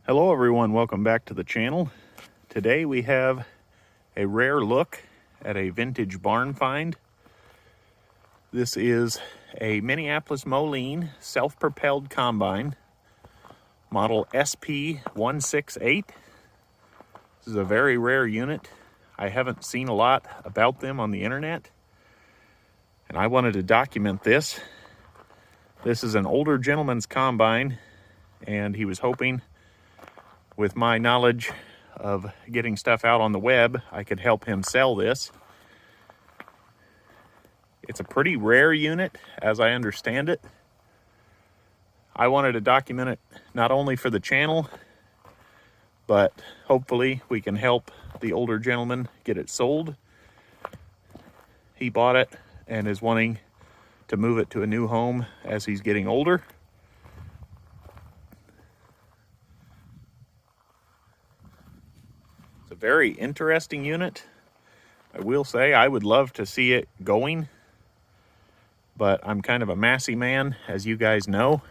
Hello everyone, welcome back to the channel. Today we have a rare look at a vintage barn find. This is a Minneapolis Moline self-propelled combine, model SP-168. This is a very rare unit. I haven't seen a lot about them on the internet, and I wanted to document this. This is an older gentleman's combine, and he was hoping with my knowledge of getting stuff out on the web, I could help him sell this. It's a pretty rare unit, as I understand it. I wanted to document it not only for the channel, but hopefully we can help the older gentleman get it sold. He bought it and is wanting to move it to a new home as he's getting older. It's a very interesting unit. I will say I would love to see it going, but I'm kind of a massy man, as you guys know.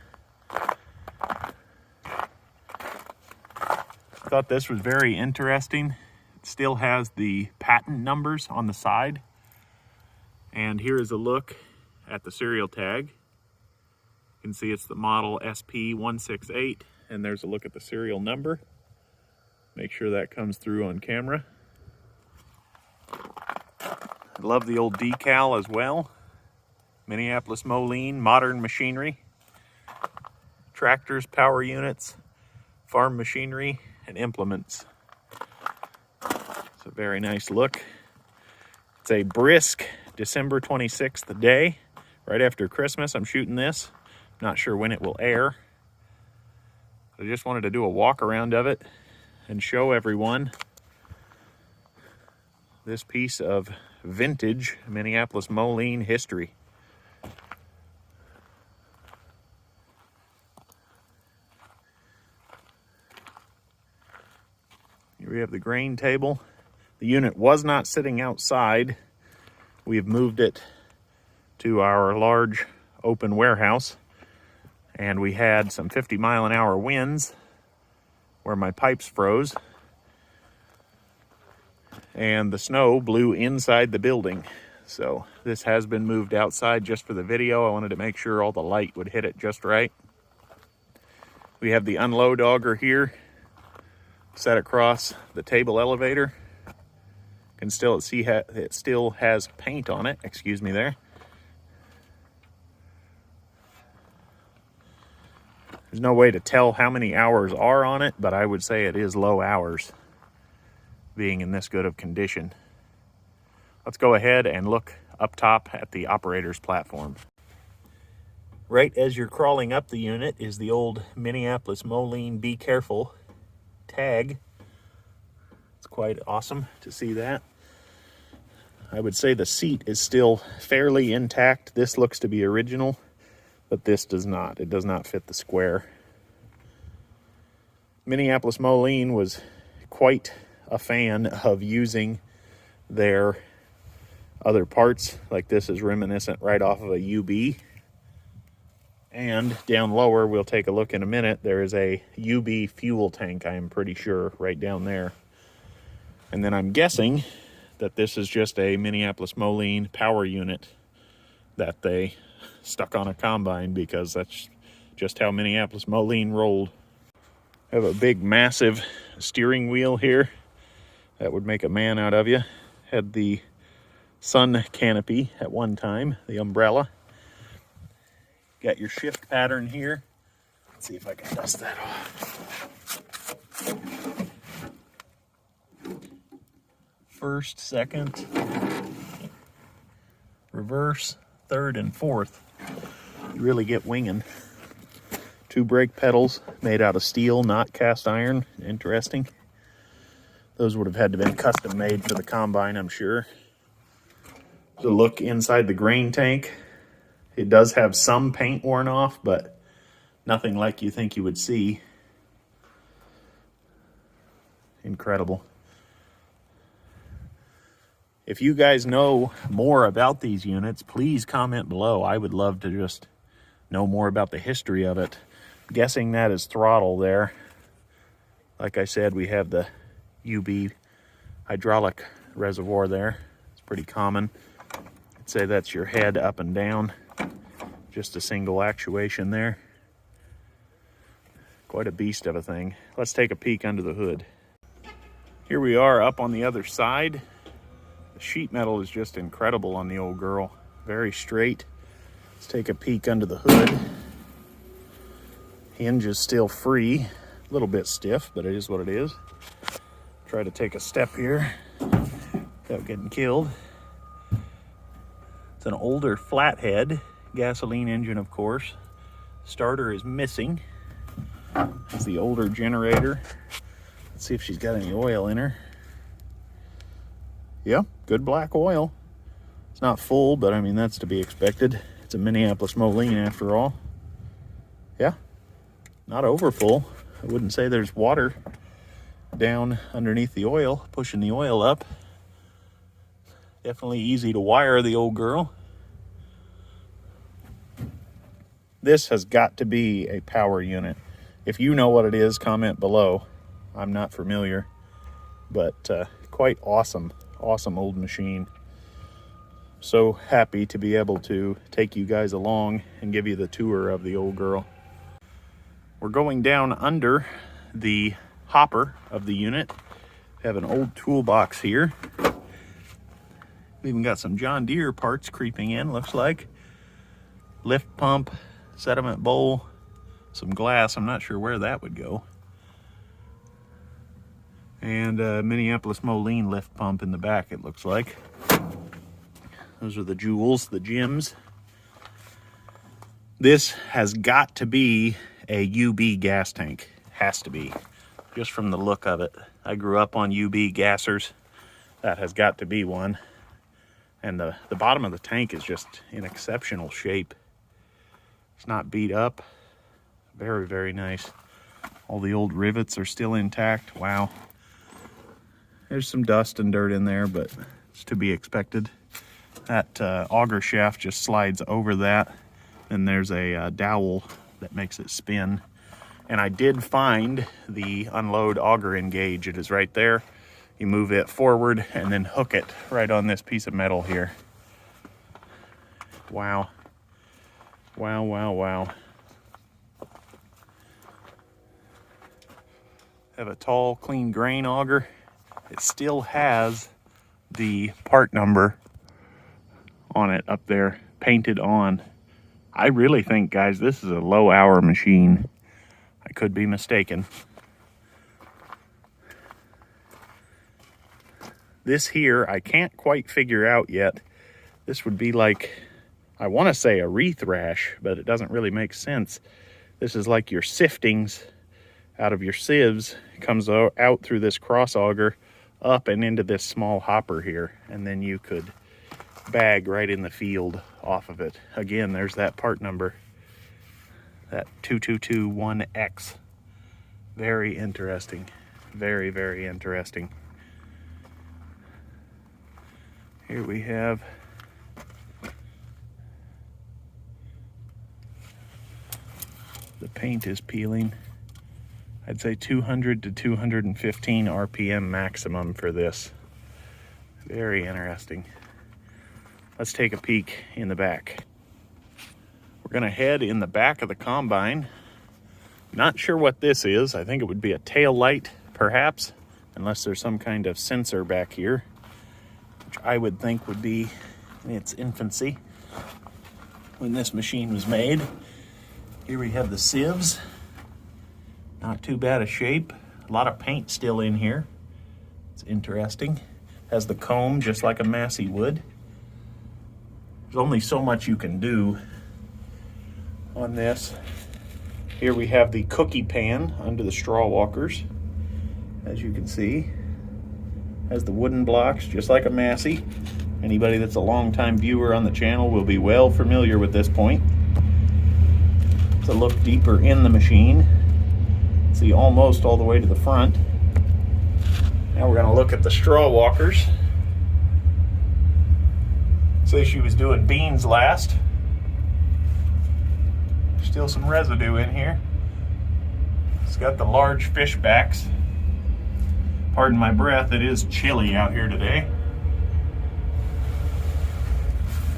I thought this was very interesting. It still has the patent numbers on the side. And here is a look at the serial tag. You can see it's the model SP-168, and there's a look at the serial number. Make sure that comes through on camera. I love the old decal as well. Minneapolis Moline, modern machinery. Tractors, power units, farm machinery, and implements. It's a very nice look. It's a brisk December 26th day, right after Christmas. I'm shooting this. Not sure when it will air. I just wanted to do a walk around of it and show everyone this piece of vintage Minneapolis Moline history. Here we have the grain table. The unit was not sitting outside. We have moved it to our large open warehouse, and we had some 50-mile-an-hour winds where my pipes froze, and the snow blew inside the building. So this has been moved outside just for the video. I wanted to make sure all the light would hit it just right. We have the unload auger here set across the table elevator. You can still see it still has paint on it. Excuse me there. There's no way to tell how many hours are on it, but I would say it is low hours, being in this good of condition. Let's go ahead and look up top at the operator's platform. Right as you're crawling up the unit is the old Minneapolis Moline Be Careful tag. It's quite awesome to see that. I would say the seat is still fairly intact. This looks to be original, but this does not. It does not fit the square. Minneapolis Moline was quite a fan of using their other parts. Like this is reminiscent right off of a UB. And down lower, we'll take a look in a minute, there is a UB fuel tank, I am pretty sure, right down there. And then I'm guessing that this is just a Minneapolis Moline power unit that they stuck on a combine, because that's just how Minneapolis Moline rolled. I have a big, massive steering wheel here that would make a man out of you. Had the sun canopy at one time, the umbrella. Got your shift pattern here. Let's see if I can dust that off. First, second, reverse, third, and fourth. You really get winging. 2 brake pedals made out of steel, not cast iron. Interesting. Those would have had to have been custom made for the combine, I'm sure. The look inside the grain tank. It does have some paint worn off, but nothing like you think you would see. Incredible. If you guys know more about these units, please comment below. I would love to just know more about the history of it. I'm guessing that is throttle there. Like I said, we have the UB hydraulic reservoir there. It's pretty common. I'd say that's your head up and down. Just a single actuation there. Quite a beast of a thing. Let's take a peek under the hood. Here we are up on the other side. The sheet metal is just incredible on the old girl. Very straight. Let's take a peek under the hood. Hinge is still free. A little bit stiff, but it is what it is. Try to take a step here without getting killed. It's an older flathead. Gasoline engine, of course. Starter is missing. It's the older generator. Let's see if she's got any oil in her. Yeah, good black oil. It's not full, but I mean, that's to be expected. It's a Minneapolis Moline after all. Yeah, not over full. I wouldn't say there's water down underneath the oil, pushing the oil up. Definitely easy to wire the old girl. This has got to be a power unit. If you know what it is, comment below. I'm not familiar, but quite awesome. Awesome old machine. So happy to be able to take you guys along and give you the tour of the old girl. We're going down under the hopper of the unit. We have an old toolbox here. We even got some John Deere parts creeping in, looks like. Lift pump, sediment bowl, some glass. I'm not sure where that would go. And a Minneapolis Moline lift pump in the back, it looks like. Those are the jewels, the gems. This has got to be a UB gas tank. Has to be, just from the look of it. I grew up on UB gassers. That has got to be one. And the bottom of the tank is just in exceptional shape. It's not beat up. Very, very nice. All the old rivets are still intact. Wow. There's some dust and dirt in there, but it's to be expected. That auger shaft just slides over that. And there's a dowel that makes it spin. And I did find the unload auger engage. It is right there. You move it forward and then hook it right on this piece of metal here. Wow. Wow, wow, wow. Have a tall, clean grain auger. It still has the part number on it up there, painted on. I really think, guys, this is a low hour machine. I could be mistaken. This here, I can't quite figure out yet. This would be like, I want to say a rethrash, but it doesn't really make sense. This is like your siftings out of your sieves. It comes out through this cross auger up and into this small hopper here, and then you could bag right in the field off of it. Again, there's that part number, that 2221X. Very interesting. Very, very interesting. Here we have the paint is peeling. I'd say 200 to 215 RPM maximum for this. Very interesting. Let's take a peek in the back. We're gonna head in the back of the combine. Not sure what this is. I think it would be a tail light, perhaps, unless there's some kind of sensor back here, which I would think would be in its infancy when this machine was made. Here we have the sieves. Not too bad a shape. A lot of paint still in here. It's interesting. Has the comb just like a Massey would. There's only so much you can do on this. Here we have the cookie pan under the straw walkers. As you can see, has the wooden blocks just like a Massey. Anybody that's a long-time viewer on the channel will be well familiar with this point. To look deeper in the machine, see almost all the way to the front. Now we're going to look at the straw walkers. Say she was doing beans last. Still some residue in here. It's got the large fish backs. Pardon my breath, it is chilly out here today.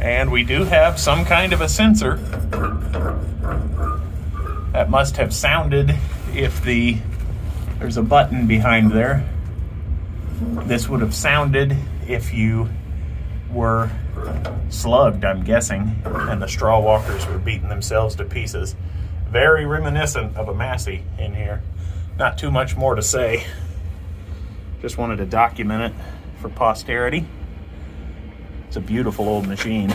And we do have some kind of a sensor that must have sounded if there's a button behind there. This would have sounded if you were slugged, I'm guessing, and the straw walkers were beating themselves to pieces. Very reminiscent of a Massey in here. Not too much more to say. Just wanted to document it for posterity. It's a beautiful old machine.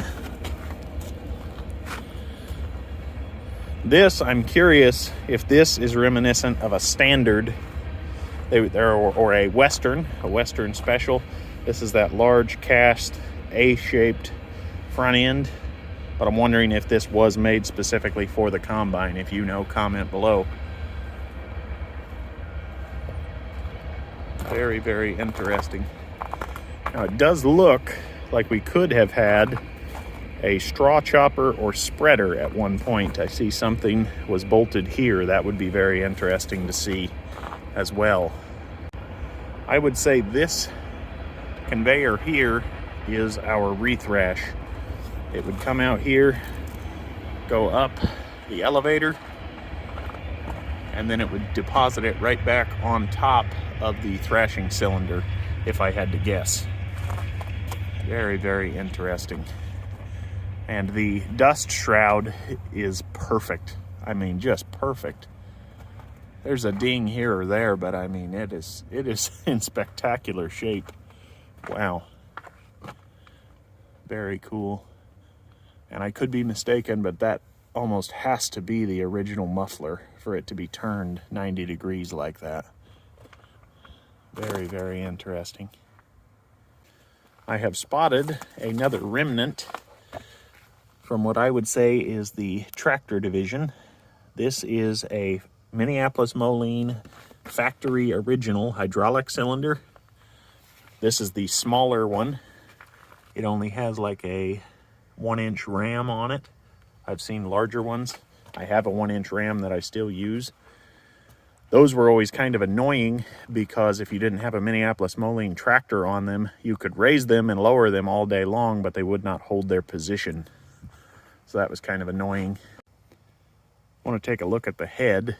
This, I'm curious if this is reminiscent of a standard or a Western special. This is that large cast A-shaped front end, but I'm wondering if this was made specifically for the combine. If you know, comment below. Very, very interesting. Now it does look like we could have had a straw chopper or spreader at one point. I see something was bolted here. That would be very interesting to see as well. I would say this conveyor here is our rethrash. It would come out here, go up the elevator, and then it would deposit it right back on top of the thrashing cylinder, if I had to guess. Very, very interesting. And the dust shroud is perfect. I mean, just perfect. There's a ding here or there, but I mean, it is in spectacular shape. Wow. Very cool. And I could be mistaken, but that almost has to be the original muffler for it to be turned 90 degrees like that. Very, very interesting. I have spotted another remnant from what I would say is the tractor division. This is a Minneapolis Moline factory original hydraulic cylinder. This is the smaller one. It only has like a 1-inch ram on it. I've seen larger ones. I have a 1-inch ram that I still use. Those were always kind of annoying because if you didn't have a Minneapolis Moline tractor on them, you could raise them and lower them all day long, but they would not hold their position. So that was kind of annoying. I want to take a look at the head.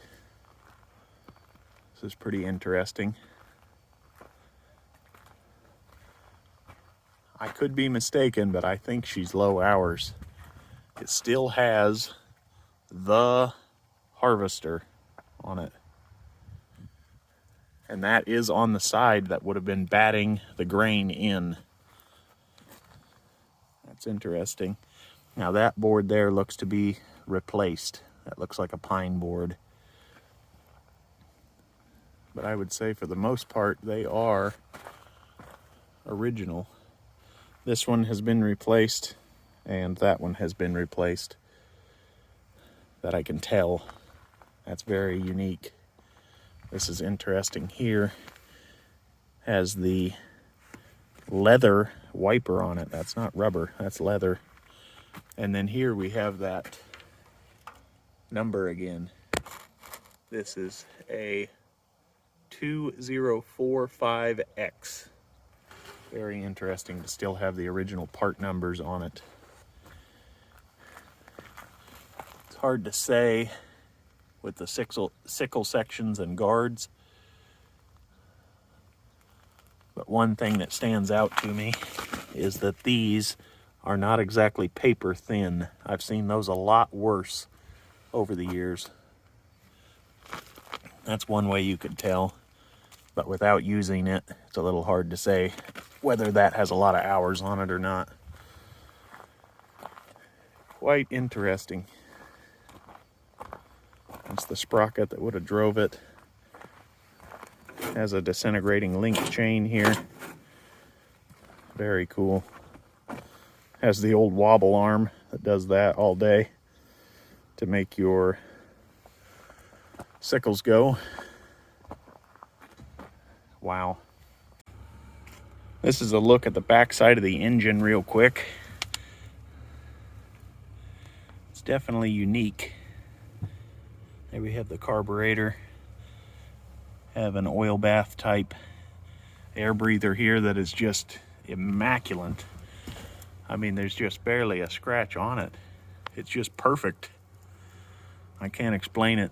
This is pretty interesting. I could be mistaken, but I think she's low hours. It still has the harvester on it. And that is on the side that would have been batting the grain in. That's interesting. Now that board there looks to be replaced. That looks like a pine board. But I would say for the most part they are original. This one has been replaced and that one has been replaced. That I can tell. That's very unique. This is interesting here. Has the leather wiper on it. That's not rubber, that's leather. And then here we have that number again. This is a 2045X. Very interesting to still have the original part numbers on it. It's hard to say with the sickle sections and guards. But one thing that stands out to me is that these are not exactly paper thin. I've seen those a lot worse over the years. That's one way you could tell, but without using it, it's a little hard to say whether that has a lot of hours on it or not. Quite interesting. That's the sprocket that would have drove it. Has a disintegrating link chain here. Very cool. Has the old wobble arm that does that all day to make your sickles go. Wow. This is a look at the back side of the engine real quick. It's definitely unique. There we have the carburetor. Have an oil bath type air breather here that is just immaculate. I mean, there's just barely a scratch on it. It's just perfect. I can't explain it.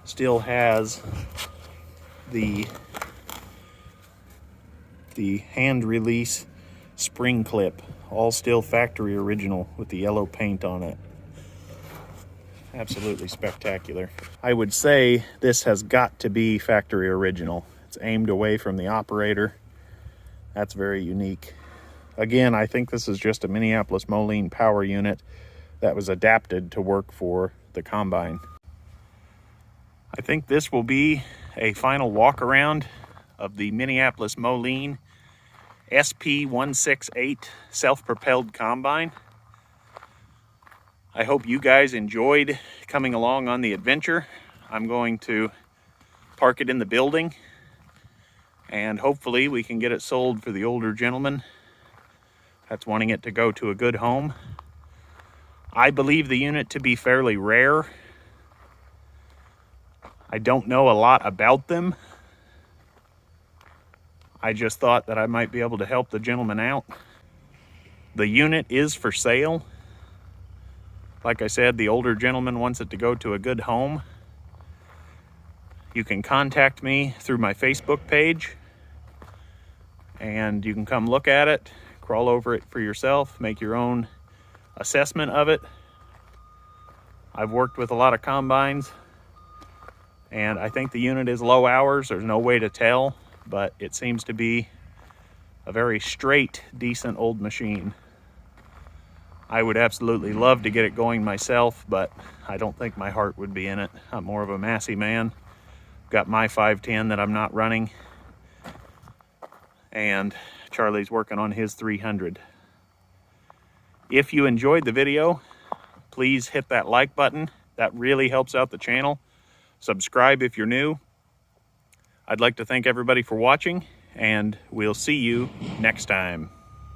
Still has the hand release spring clip, all still factory original with the yellow paint on it. Absolutely spectacular. I would say this has got to be factory original. It's aimed away from the operator. That's very unique. Again, I think this is just a Minneapolis Moline power unit that was adapted to work for the combine. I think this will be a final walk around of the Minneapolis Moline SP-168 self-propelled combine. I hope you guys enjoyed coming along on the adventure. I'm going to park it in the building, and hopefully we can get it sold for the older gentleman that's wanting it to go to a good home. I believe the unit to be fairly rare. I don't know a lot about them. I just thought that I might be able to help the gentleman out. The unit is for sale. Like I said, the older gentleman wants it to go to a good home. You can contact me through my Facebook page, and you can come look at it, crawl over it for yourself, make your own assessment of it. I've worked with a lot of combines, and I think the unit is low hours. There's no way to tell, but it seems to be a very straight, decent old machine. I would absolutely love to get it going myself, but I don't think my heart would be in it. I'm more of a Massey man. Got my 510 that I'm not running, and Charlie's working on his 300. If you enjoyed the video, please hit that like button. That really helps out the channel. Subscribe if you're new. I'd like to thank everybody for watching, and we'll see you next time.